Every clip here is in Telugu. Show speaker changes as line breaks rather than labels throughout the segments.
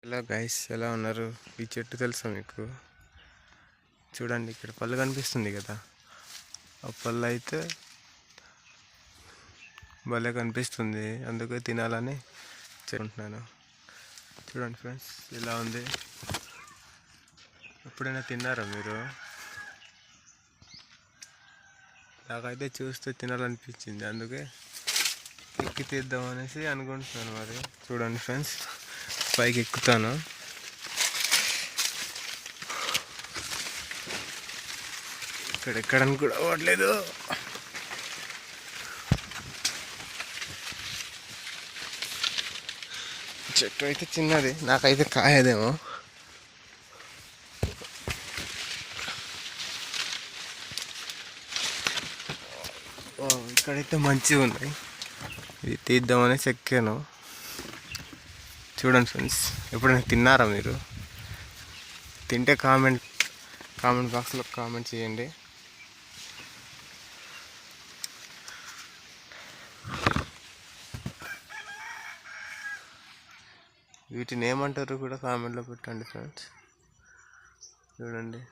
హలో గైస్, ఎలా ఉన్నారు? ఈ చెట్టు తెలుసా మీకు? చూడండి, ఇక్కడ పళ్ళు కనిపిస్తుంది కదా. ఆ పళ్ళు అయితే భలే కనిపిస్తుంది, అందుకే తినాలని చెప్తున్నాను. చూడండి ఫ్రెండ్స్, ఇలా ఉంది. ఎప్పుడైనా తిన్నారా మీరు? నాకైతే చూస్తే తినాలనిపించింది, అందుకే ఎక్కి తీద్దాం అనేసి అనుకుంటున్నాను. మరి చూడండి ఫ్రెండ్స్, పైకి ఎక్కుతాను. ఇక్కడ ఎక్కడానికి కూడా అవ్వట్లేదు. చెట్టు అయితే చిన్నది, నాకైతే కాయదేమో. ఇక్కడైతే మంచిగా ఉన్నాయి, ఇది తీద్దామనేసి ఎక్కాను. చూడండి ఫ్రెండ్స్, ఎప్పుడైనా తిన్నారా మీరు? తింటే కామెంట్ బాక్స్లో కామెంట్ చేయండి. వీటిని ఏమంటారు కూడా కామెంట్లో పెట్టండి ఫ్రెండ్స్. చూడండి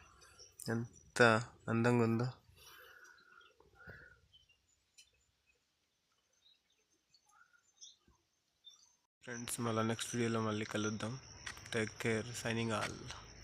ఎంత అందంగా ఉందో. ఫ్రెండ్స్, మళ్ళీ నెక్స్ట్ వీడియోలో మళ్ళీ కలుద్దాం. Take care, signing all.